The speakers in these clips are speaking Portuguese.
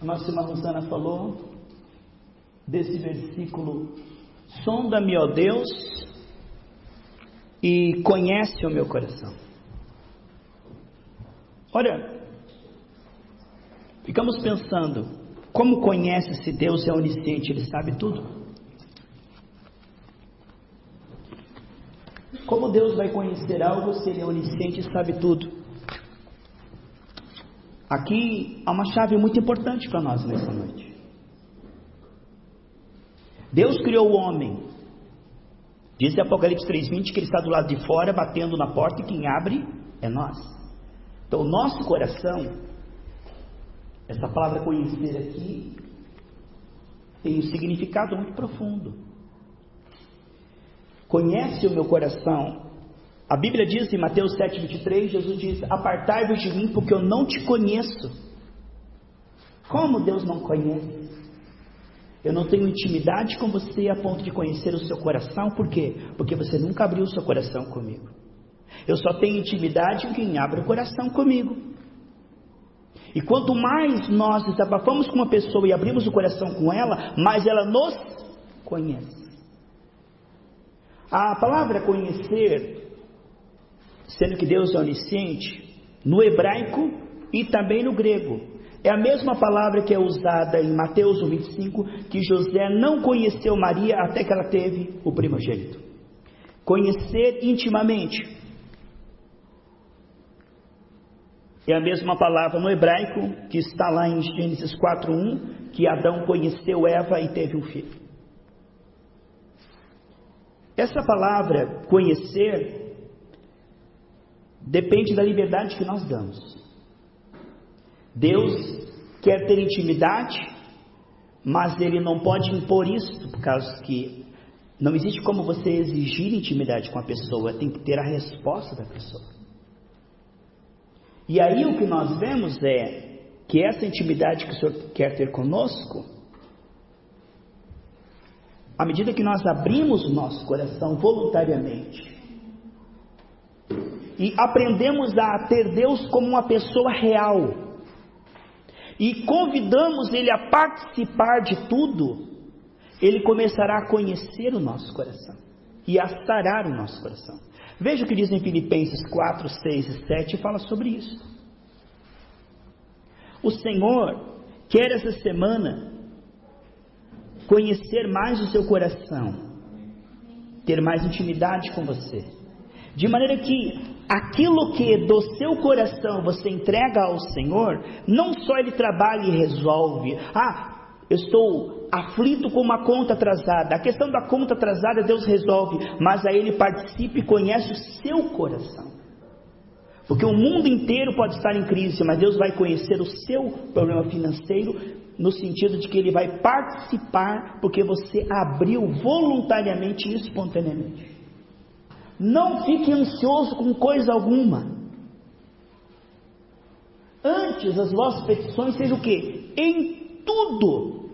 Nossa irmã Rosana falou desse versículo: sonda-me, ó Deus, e conhece o meu coração. Olha, ficamos pensando, como conhece se Deus é onisciente, Ele sabe tudo? Como Deus vai conhecer algo se Ele é onisciente e sabe tudo? Aqui há uma chave muito importante para nós nessa noite. Deus criou o homem. Diz em Apocalipse 3:20 que Ele está do lado de fora, batendo na porta, e quem abre é nós. Então o nosso coração, essa palavra conhecer aqui, tem um significado muito profundo. Conhece o meu coração. A Bíblia diz em Mateus 7:23, Jesus diz: apartai-vos de mim, porque eu não te conheço. Como Deus não conhece? Eu não tenho intimidade com você a ponto de conhecer o seu coração. Por quê? Porque você nunca abriu o seu coração comigo. Eu só tenho intimidade com quem abre o coração comigo. E quanto mais nós desabafamos com uma pessoa e abrimos o coração com ela, mais ela nos conhece. A palavra conhecer, sendo que Deus é onisciente, no hebraico e também no grego, é a mesma palavra que é usada em Mateus 1:25, que José não conheceu Maria até que ela teve o primogênito. Conhecer intimamente. É a mesma palavra no hebraico que está lá em Gênesis 4:1, que Adão conheceu Eva e teve um filho. Essa palavra conhecer depende da liberdade que nós damos. Deus quer ter intimidade, mas Ele não pode impor isso, por causa que não existe como você exigir intimidade com a pessoa, tem que ter a resposta da pessoa. E aí o que nós vemos é que essa intimidade que o Senhor quer ter conosco, à medida que nós abrimos o nosso coração voluntariamente e aprendemos a ter Deus como uma pessoa real e convidamos Ele a participar de tudo, Ele começará a conhecer o nosso coração e a sarar o nosso coração. Veja o que diz em Filipenses 4, 6 e 7, fala sobre isso. O Senhor quer essa semana conhecer mais o seu coração, ter mais intimidade com você, de maneira que aquilo que do seu coração você entrega ao Senhor, não só Ele trabalha e resolve. Eu estou aflito com uma conta atrasada, a questão da conta atrasada Deus resolve, mas aí Ele participa e conhece o seu coração, porque o mundo inteiro pode estar em crise, mas Deus vai conhecer o seu problema financeiro, no sentido de que Ele vai participar, porque você abriu voluntariamente e espontaneamente. Não fique ansioso com coisa alguma. Antes as vossas petições sejam o quê? Em tudo.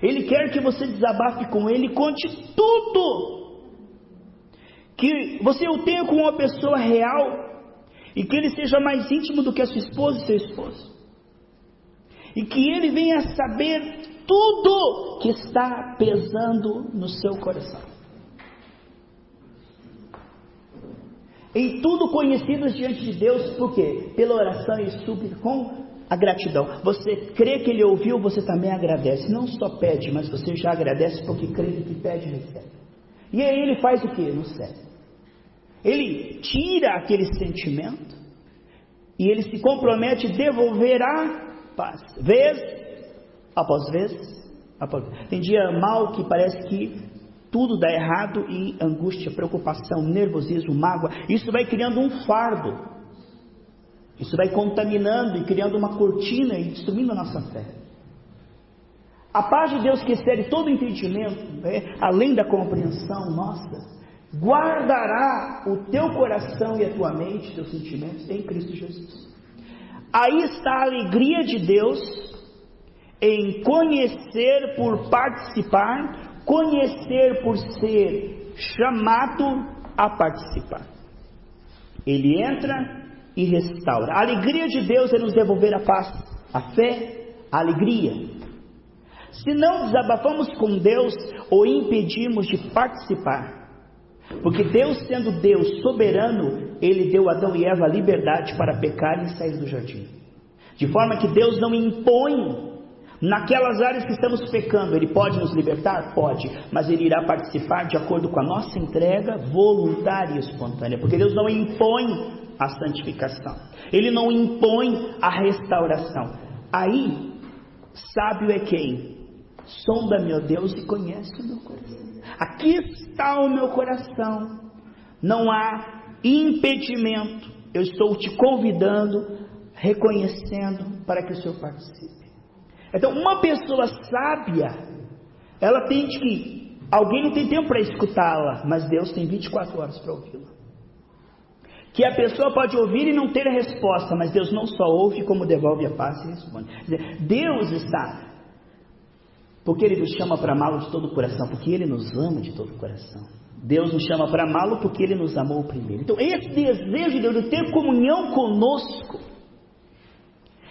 Ele quer que você desabafe com Ele, conte tudo. Que você o tenha com uma pessoa real, e que Ele seja mais íntimo do que a sua esposa e seu esposo. E que Ele venha saber tudo que está pesando no seu coração. Em tudo conhecidos diante de Deus, por quê? Pela oração e súplica com a gratidão. Você crê que Ele ouviu, você também agradece. Não só pede, mas você já agradece, porque crê que pede e recebe. E aí Ele faz o quê? No céu. Ele tira aquele sentimento e Ele se compromete a devolver a paz, vez após vez. Tem dia mal que parece que tudo dá errado, e angústia, preocupação, nervosismo, mágoa, isso vai criando um fardo, isso vai contaminando e criando uma cortina e destruindo a nossa fé. A paz de Deus, que excede todo entendimento, além da compreensão nossa, guardará o teu coração e a tua mente, teus sentimentos em Cristo Jesus. Aí está a alegria de Deus em conhecer por participar, conhecer por ser chamado a participar. Ele entra e restaura. A alegria de Deus é nos devolver a paz, a fé, a alegria. Se não desabafamos com Deus, o impedimos de participar. Porque Deus, sendo Deus soberano, Ele deu a Adão e Eva a liberdade para pecar e sair do jardim. De forma que Deus não impõe naquelas áreas que estamos pecando. Ele pode nos libertar? Pode, mas Ele irá participar de acordo com a nossa entrega voluntária e espontânea, porque Deus não impõe a santificação, Ele não impõe a restauração. Aí, sábio é quem? Sonda-me, ó Deus, e conhece o meu coração. Aqui está o meu coração, não há impedimento. Eu estou te convidando, reconhecendo, para que o Senhor participe. Então, uma pessoa sábia, ela tem que, alguém não tem tempo para escutá-la, mas Deus tem 24 horas para ouvi-la. Que a pessoa pode ouvir e não ter a resposta, mas Deus não só ouve, como devolve a paz e responde. Quer dizer, Deus está, porque Ele nos chama para amá-lo de todo o coração, porque Ele nos ama de todo o coração. Deus nos chama para amá-lo porque Ele nos amou primeiro. Então, esse desejo de Deus de ter comunhão conosco,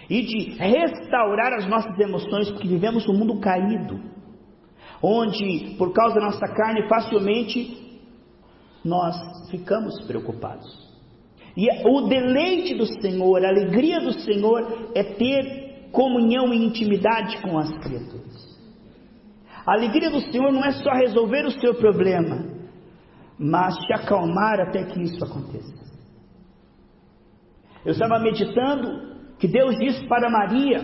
e de restaurar as nossas emoções, porque vivemos num mundo caído, onde por causa da nossa carne facilmente nós ficamos preocupados. E o deleite do Senhor, a alegria do Senhor é ter comunhão e intimidade com as criaturas. A alegria do Senhor não é só resolver o seu problema, mas te acalmar até que isso aconteça. Eu estava meditando que Deus disse para Maria,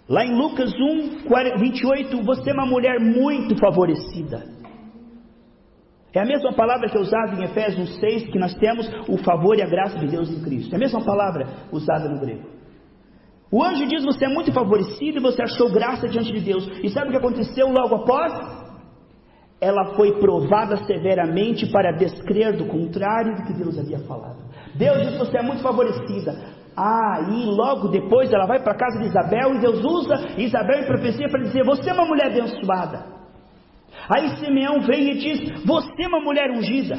lá em Lucas 1:28, você é uma mulher muito favorecida. É a mesma palavra que é usada em Efésios 6, que nós temos o favor e a graça de Deus em Cristo. É a mesma palavra usada no grego. O anjo diz, você é muito favorecida e você achou graça diante de Deus. E sabe o que aconteceu logo após? Ela foi provada severamente para descrer do contrário do que Deus havia falado. Deus diz, você é muito favorecida. E logo depois ela vai para a casa de Isabel, e Deus usa Isabel em profecia para dizer, você é uma mulher abençoada. Aí Simeão vem e diz, você é uma mulher ungida.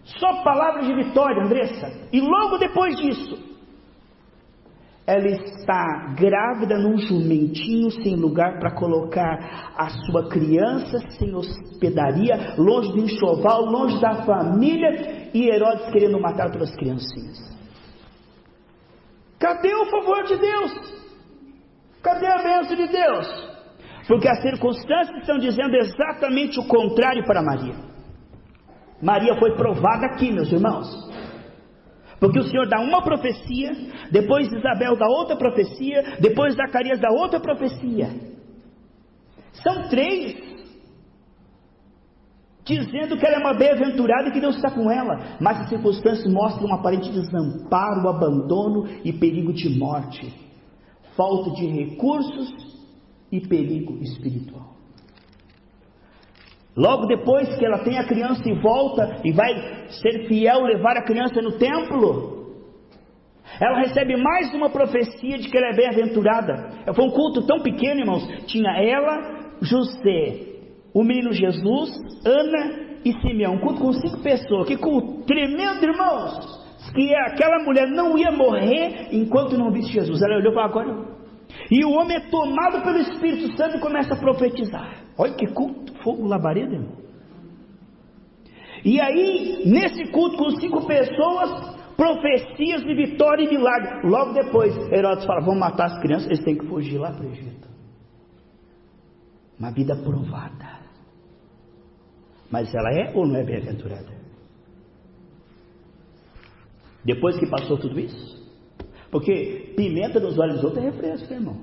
Só palavras de vitória, Andressa. E logo depois disso, ela está grávida num jumentinho, sem lugar para colocar a sua criança, sem hospedaria, longe do enxoval, longe da família, e Herodes querendo matar todas as criancinhas. Cadê o favor de Deus? Cadê a bênção de Deus? Porque as circunstâncias estão dizendo exatamente o contrário para Maria. Maria foi provada aqui, meus irmãos. Porque o Senhor dá uma profecia, depois Isabel dá outra profecia, depois Zacarias dá outra profecia. São 3, dizendo que ela é uma bem-aventurada e que Deus está com ela, mas as circunstâncias mostram um aparente desamparo, abandono e perigo de morte, falta de recursos e perigo espiritual. Logo depois que ela tem a criança e volta e vai ser fiel, levar a criança no templo, ela recebe mais uma profecia de que ela é bem-aventurada. Foi um culto tão pequeno, irmãos, tinha ela, José, o menino Jesus, Ana e Simeão, um culto com 5 pessoas. Que culto tremendo, irmãos, que aquela mulher não ia morrer enquanto não visse Jesus. Ela olhou para agora, e o homem é tomado pelo Espírito Santo e começa a profetizar. Olha que culto, fogo labareda, irmão. E aí, nesse culto com 5 pessoas, profecias de vitória e milagre. Logo depois, Herodes fala, vamos matar as crianças, eles têm que fugir lá para o Egito. Uma vida provada. Mas ela é ou não é bem-aventurada? Depois que passou tudo isso? Porque pimenta nos olhos dos outros é refresco, irmão.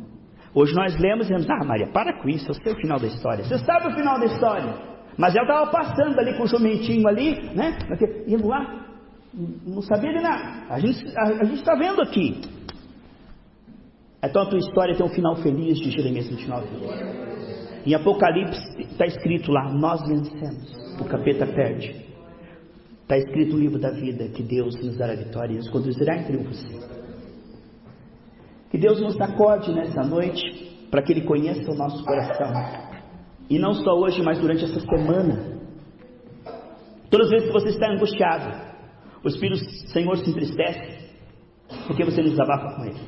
Hoje nós lemos e dizemos, Maria, para com isso, eu sei o final da história. Você sabe o final da história. Mas ela estava passando ali com o jumentinho ali, né? Indo lá, não sabia de nada. A gente está vendo aqui. Então a tua história tem um final feliz, de Jeremias 29. Em Apocalipse está escrito lá, nós vencemos, o capeta perde. Está escrito no livro da vida que Deus nos dará vitória e nos conduzirá em triunfo. Que Deus nos acorde nessa noite, para que Ele conheça o nosso coração. E não só hoje, mas durante essa semana. Todas as vezes que você está angustiado, o Espírito do Senhor se entristece, porque você não desabafa com Ele.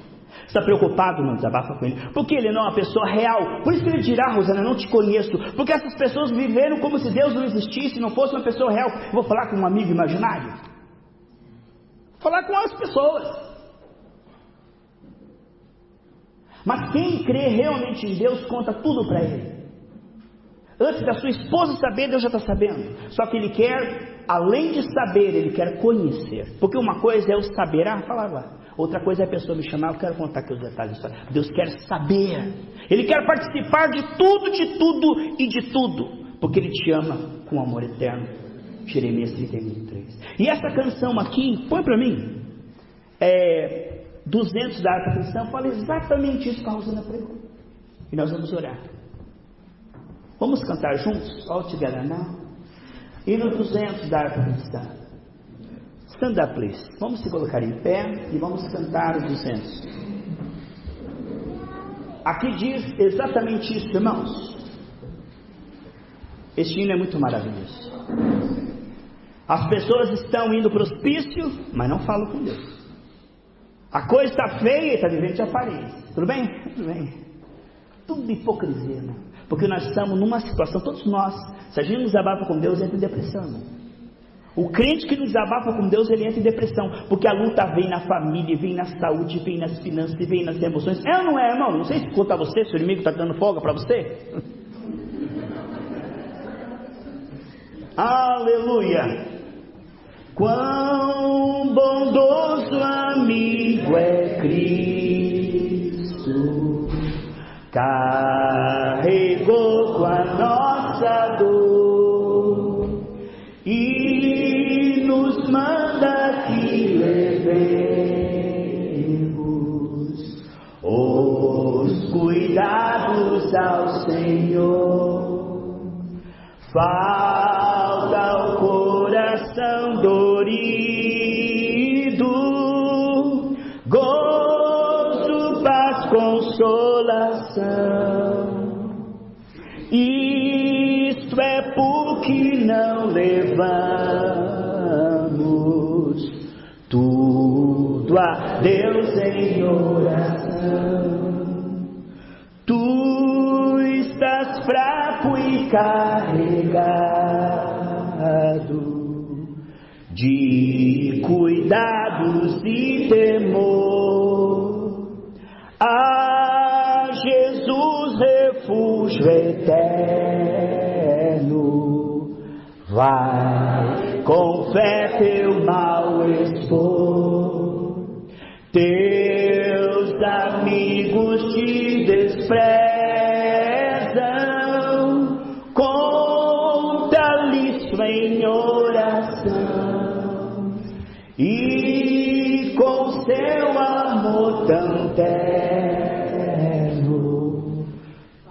Está preocupado? Não desabafa com ele. Porque ele não é uma pessoa real. Por isso que ele dirá: Rosana, não te conheço. Porque essas pessoas viveram como se Deus não existisse, não fosse uma pessoa real. Eu vou falar com um amigo imaginário? Vou falar com as pessoas. Mas quem crê realmente em Deus, conta tudo para ele. Antes da sua esposa saber, Deus já está sabendo. Só que ele quer, além de saber, ele quer conhecer. Porque uma coisa é eu saber, falar lá. Outra coisa é a pessoa me chamar, eu quero contar aqui os detalhes. Deus quer saber. Ele quer participar de tudo e de tudo. Porque Ele te ama com amor eterno. Jeremias 31:3. E essa canção aqui, põe para mim. 200 da harpa cristã, fala exatamente isso que a Rosana pregou. E nós vamos orar. Vamos cantar juntos? All together now. E no 200 da harpa cristã. Stand up, please. Vamos se colocar em pé e vamos cantar os 200. Aqui diz exatamente isso, irmãos. Este hino é muito maravilhoso. As pessoas estão indo para o hospício, mas não falam com Deus. A coisa está feia e está vivendo de aparência. Tudo bem? Tudo bem. Tudo hipocrisia, né? Porque nós estamos numa situação, todos nós, se a gente não desabafa com Deus, entra em depressão. Né? O crente que não desabafa com Deus, ele entra em depressão. Porque a luta vem na família, vem na saúde, vem nas finanças, vem nas emoções. É ou não é, irmão? Não sei se conta a você, seu inimigo está dando folga para você. Aleluia! Quão bondoso amigo é Cristo, carregou com a nossa dor e nos manda que levemos os cuidados ao Senhor. Falta o coração dorido, gozo, paz, consolação. Isto é porque não levamos tudo a Deus em oração. Tu estás fraco e carregado de cuidados e temor. A Jesus, refúgio eterno, vai com fé teu mal expor. Teus amigos te desprezam, conta-lhes em oração, e com seu amor tão terno,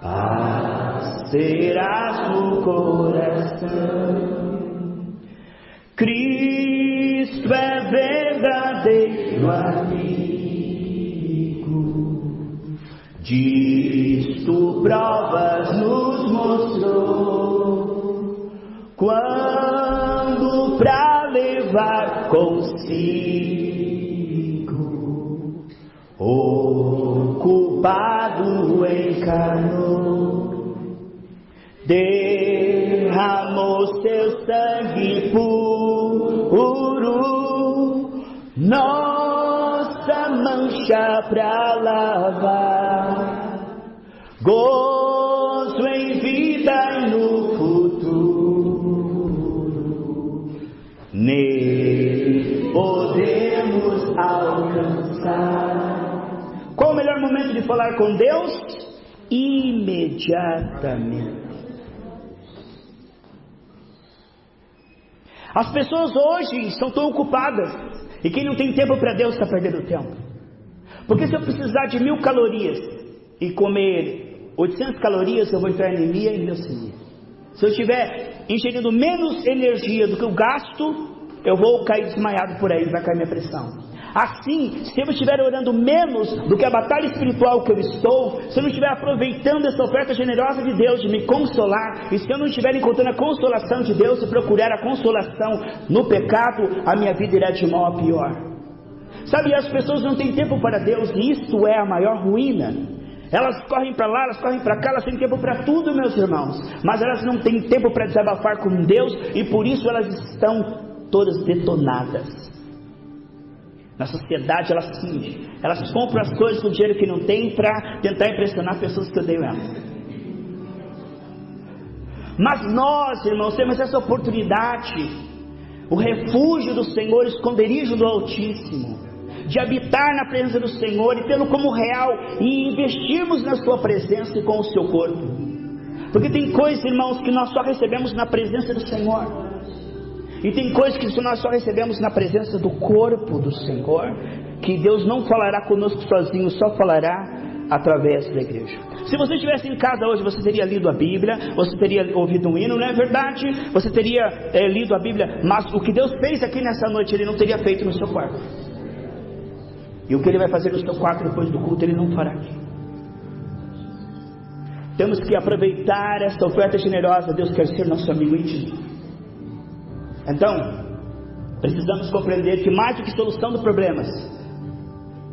paz serás no coração. Cristo é verdadeiro amigo, disto provas nos mostrou, quando pra levar consigo o culpado encarnou, derramou seu sangue puro, nossa mancha pra lavar, gozo em vida e no futuro, nele podemos alcançar. Qual o melhor momento de falar com Deus? Imediatamente. As pessoas hoje estão tão ocupadas, e quem não tem tempo para Deus está perdendo tempo. Porque se eu precisar de 1000 calorias e comer 800 calorias, eu vou entrar em anemia e leucemia. Se eu estiver ingerindo menos energia do que eu gasto, eu vou cair desmaiado por aí, vai cair minha pressão. Assim, se eu estiver orando menos do que a batalha espiritual que eu estou, se eu não estiver aproveitando essa oferta generosa de Deus de me consolar, e se eu não estiver encontrando a consolação de Deus e procurar a consolação no pecado, a minha vida irá de mal a pior. Sabe, as pessoas não têm tempo para Deus, e isso é a maior ruína. Elas correm para lá, elas correm para cá, elas têm tempo para tudo, meus irmãos, mas elas não têm tempo para desabafar com Deus, e por isso elas estão todas detonadas. Na sociedade elas compram as coisas com dinheiro que não tem para tentar impressionar pessoas que odeiam elas. Mas nós, irmãos, temos essa oportunidade, o refúgio do Senhor, o esconderijo do Altíssimo, de habitar na presença do Senhor e tê-lo como real, e investirmos na sua presença e com o seu corpo. Porque tem coisas, irmãos, que nós só recebemos na presença do Senhor, e tem coisas que nós só recebemos na presença do corpo do Senhor, que Deus não falará conosco sozinho, só falará através da igreja. Se você estivesse em casa hoje, você teria lido a Bíblia, você teria ouvido um hino, não é verdade? Você teria lido a Bíblia, mas o que Deus fez aqui nessa noite, Ele não teria feito no seu quarto. E o que Ele vai fazer no seu quarto depois do culto, Ele não fará aqui. Temos que aproveitar esta oferta generosa. Deus quer ser nosso amigo íntimo. Então, precisamos compreender que mais do que solução dos problemas,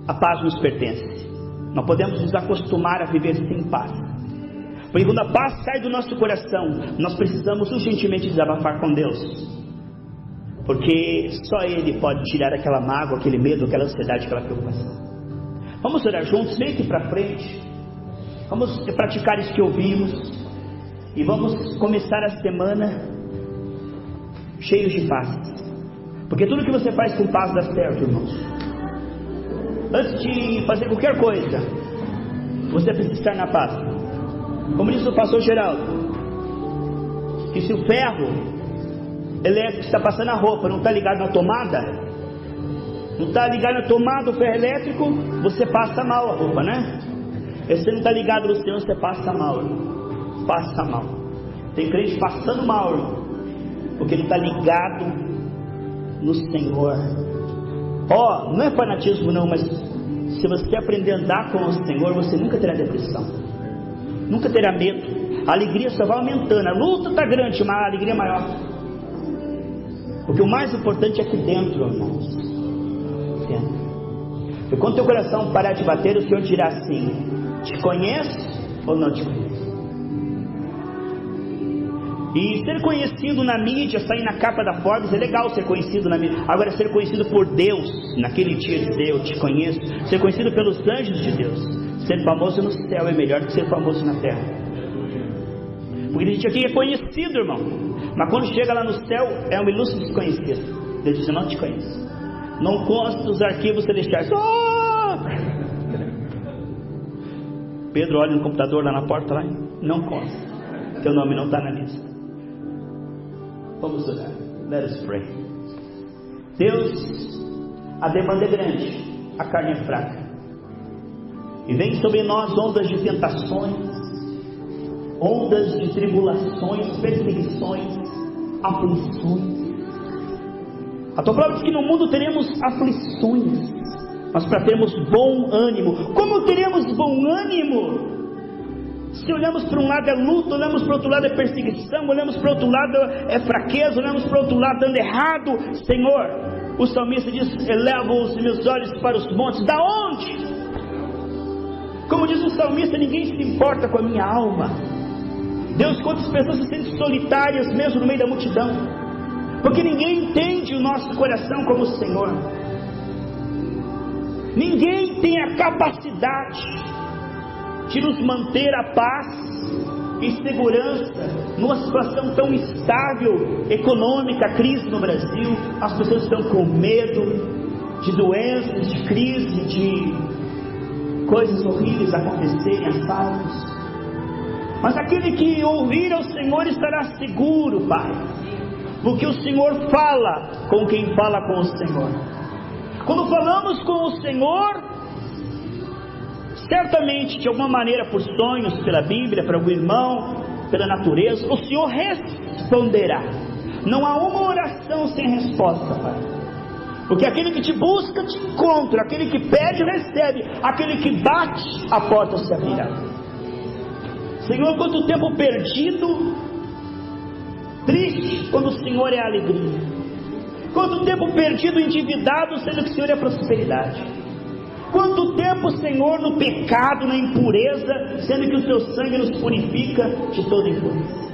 a paz nos pertence. Não podemos nos acostumar a viver sem paz, porque quando a paz sai do nosso coração, nós precisamos urgentemente desabafar com Deus, porque só Ele pode tirar aquela mágoa, aquele medo, aquela ansiedade, aquela preocupação. Vamos orar juntos, vem aqui para frente, vamos praticar isso que ouvimos, e vamos começar a semana cheios de paz, porque tudo que você faz com paz dá certo, irmãos. Antes de fazer qualquer coisa, você precisa estar na paz. Como disse o pastor Geraldo, que se o ferro elétrico está passando a roupa, não está ligado na tomada, não está ligado na tomada, o ferro elétrico, você passa mal a roupa, né? Se você não está ligado no Senhor, você passa mal, irmão. Passa mal. Tem crente passando mal, irmão, porque ele está ligado no Senhor. Não é fanatismo não, mas se você aprender a andar com o Senhor, você nunca terá depressão, nunca terá medo, a alegria só vai aumentando. A luta está grande, mas a alegria é maior, porque o mais importante é aqui dentro, irmãos, dentro. E quando teu coração parar de bater, o Senhor dirá assim: te conheço ou não te conheço? E ser conhecido na mídia, sair na capa da Forbes, é legal ser conhecido na mídia. Agora, ser conhecido por Deus, naquele dia dizer eu te conheço, ser conhecido pelos anjos de Deus, ser famoso no céu é melhor do que ser famoso na terra. Porque a gente aqui é conhecido, irmão, mas quando chega lá no céu, é um ilustre desconhecido. Deus diz: eu não te conheço, não consta dos arquivos celestiais. Pedro olha no computador lá na porta, lá, não consta, teu nome não está na lista. Vamos orar. Let us pray. Deus, a demanda é grande, a carne é fraca, e vem sobre nós ondas de tentações, ondas de tribulações, perseguições, aflições. A tua palavra diz que no mundo teremos aflições, mas para termos bom ânimo. Como teremos bom ânimo? Se olhamos para um lado é luta, olhamos para o outro lado é perseguição, olhamos para o outro lado é fraqueza, olhamos para o outro lado dando errado. Senhor, o salmista diz: elevo os meus olhos para os montes. Da onde? Como diz o salmista, ninguém se importa com a minha alma. Deus, quantas pessoas se sentem solitárias mesmo no meio da multidão, porque ninguém entende o nosso coração como o Senhor. Ninguém tem a capacidade de nos manter a paz e segurança numa situação tão instável, econômica, crise no Brasil. As pessoas estão com medo de doenças, de crise, de coisas horríveis acontecerem, assaltos. Mas aquele que ouvir ao Senhor estará seguro, Pai, porque o Senhor fala com quem fala com o Senhor. Quando falamos com o Senhor, certamente, de alguma maneira, por sonhos, pela Bíblia, para algum irmão, pela natureza, o Senhor responderá. Não há uma oração sem resposta, Pai, porque aquele que te busca, te encontra, aquele que pede, recebe, aquele que bate, a porta se abrirá. Senhor, quanto tempo perdido, triste, quando o Senhor é a alegria, Quanto tempo perdido, endividado, sendo que o Senhor é prosperidade? Quanto tempo, Senhor, no pecado, na impureza, sendo que o Teu sangue nos purifica de toda impureza?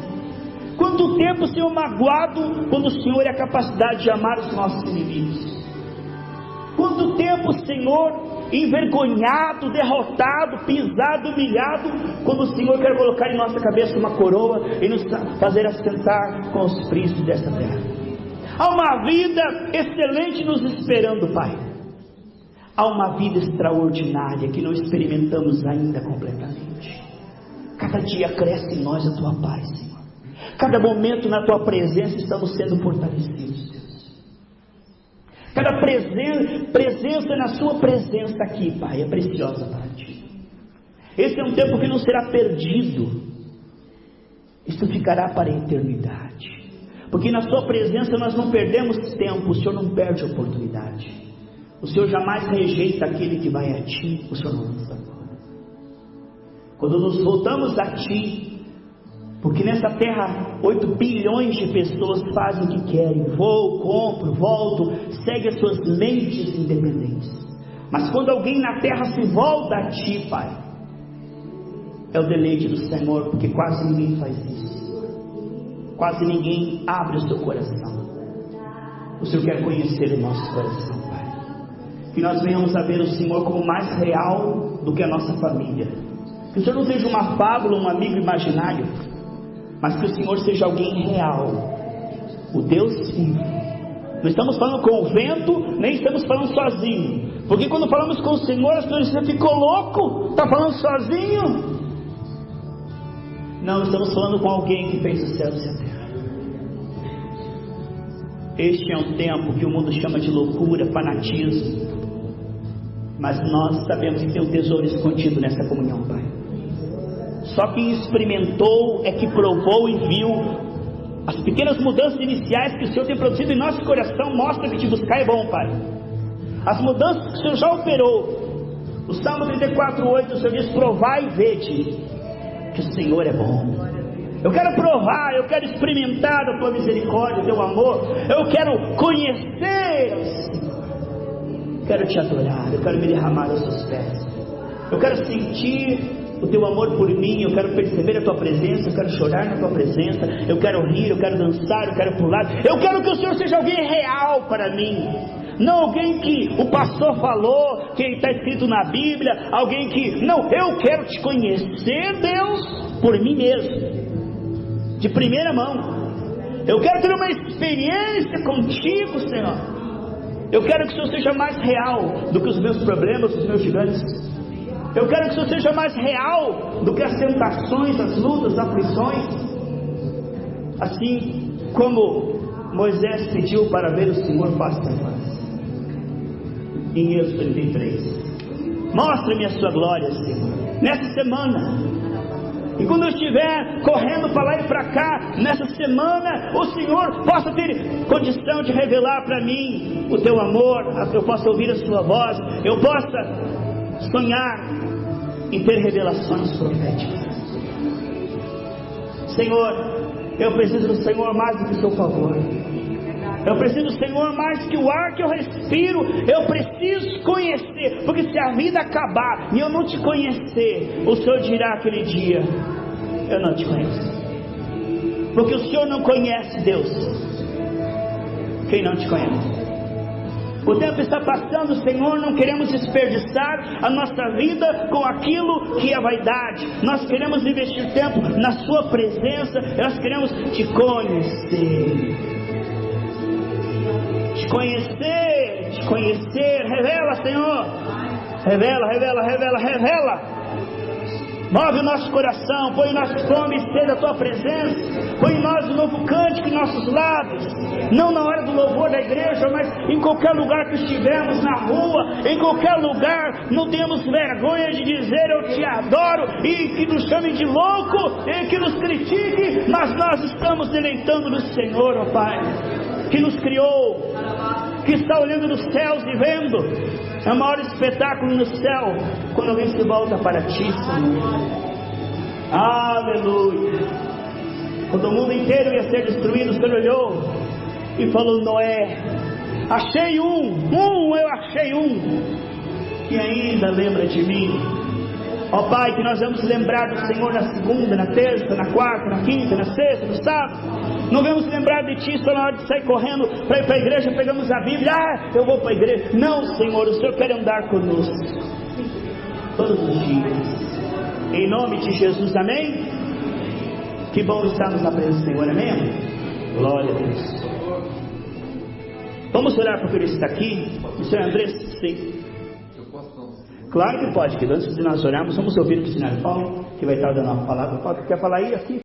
Quanto tempo, Senhor, magoado, quando o Senhor é a capacidade de amar os nossos inimigos? Quanto tempo, Senhor, envergonhado, derrotado, pisado, humilhado, quando o Senhor quer colocar em nossa cabeça uma coroa e nos fazer assentar com os príncipes dessa terra? Há uma vida excelente nos esperando, Pai. Há uma vida extraordinária que não experimentamos ainda completamente. Cada dia cresce em nós a Tua paz, Senhor. Cada momento na Tua presença estamos sendo fortalecidos, Deus. Cada presença na Sua presença aqui, Pai, é preciosa para Ti. Esse é um tempo que não será perdido. Isso ficará para a eternidade. Porque na Sua presença nós não perdemos tempo, o Senhor não perde oportunidade. O Senhor jamais rejeita aquele que vai a Ti, o Senhor não lança fora. Quando nos voltamos a Ti, porque nessa terra 8 bilhões de pessoas fazem o que querem, vou, compro, volto, segue as suas mentes independentes. Mas quando alguém na terra se volta a Ti, Pai, é o deleite do Senhor, porque quase ninguém faz isso. Quase ninguém abre o seu coração. O Senhor quer conhecer o nosso coração, Pai. Que nós venhamos a ver o Senhor como mais real do que a nossa família. Que o Senhor não seja uma fábula, um amigo imaginário, mas que o Senhor seja alguém real, o Deus vivo. Não estamos falando com o vento, nem estamos falando sozinho, porque quando falamos com o Senhor, as pessoas dizem: você ficou louco? Está falando sozinho? Não, estamos falando com alguém que fez os céus e a terra. Este é um tempo que o mundo chama de loucura, fanatismo, mas nós sabemos que tem um tesouro escondido nessa comunhão, Pai. Só quem experimentou é que provou e viu. As pequenas mudanças iniciais que o Senhor tem produzido em nosso coração mostra que te buscar é bom, Pai. As mudanças que o Senhor já operou. O Salmo 34:8, o Senhor diz: provai e vede que o Senhor é bom. Eu quero provar, eu quero experimentar a Tua misericórdia, o Teu amor. Eu quero conhecer o Senhor. Quero Te adorar, eu quero me derramar aos Teus pés. Eu quero sentir o Teu amor por mim, eu quero perceber a Tua presença, eu quero chorar na Tua presença, eu quero rir, eu quero dançar, eu quero pular. Eu quero que o Senhor seja alguém real para mim, não alguém que o pastor falou, que está escrito na Bíblia, alguém que... Não, eu quero Te conhecer, Deus, por mim mesmo, de primeira mão. Eu quero ter uma experiência contigo, Senhor. Eu quero que o Senhor seja mais real do que os meus problemas, os meus gigantes. Eu quero que o Senhor seja mais real do que as tentações, as lutas, as aflições. Assim como Moisés pediu para ver o Senhor face a face. Em Êxodo 33. Mostre-me a Sua glória, Senhor, nessa semana. E quando eu estiver correndo para lá e para cá, nessa semana, o Senhor possa ter condição de revelar para mim o Teu amor, eu possa ouvir a Sua voz, eu possa sonhar e ter revelações proféticas. Senhor, eu preciso do Senhor mais do que o Seu favor. Eu preciso do Senhor mais que o ar que eu respiro. Eu preciso conhecer, porque se a vida acabar e eu não Te conhecer, o Senhor dirá aquele dia: eu não Te conheço. Porque o Senhor não conhece, Deus, quem não Te conhece. O tempo está passando, Senhor, não queremos desperdiçar a nossa vida com aquilo que é vaidade. Nós queremos investir tempo na Sua presença. Nós queremos Te conhecer. Te conhecer, Te conhecer. Revela, Senhor. Revela, revela, revela, revela. Move o nosso coração, põe em nós fome e sede da Tua presença. Põe em nós um novo cântico em nossos lábios. Não na hora do louvor da igreja, mas em qualquer lugar que estivermos, na rua, em qualquer lugar. Não temos vergonha de dizer: eu Te adoro. E que nos chamem de louco, e que nos critique, mas nós estamos deleitando no Senhor, ó Pai, que nos criou, que está olhando nos céus e vendo. É o maior espetáculo no céu quando alguém se volta para Ti, Senhor. Aleluia. Quando o mundo inteiro ia ser destruído, o Senhor olhou e falou: Noé, achei eu achei que ainda lembra de mim. Ó Pai, que nós vamos lembrar do Senhor na segunda, na terça, na quarta, na quinta, na sexta, no sábado. Não vamos lembrar de Ti só na hora de sair correndo para ir para a igreja, pegamos a Bíblia, eu vou para a igreja. Não, Senhor, o Senhor quer andar conosco todos os dias. Em nome de Jesus, amém? Que bom estarmos na presença do Senhor, amém? Glória a Deus. Vamos orar porque Ele está aqui. O Senhor André, sim. Claro que pode, que antes de nós orarmos, vamos ouvir o missionário Paulo, que vai estar dando uma palavra. Paulo, quer falar aí aqui?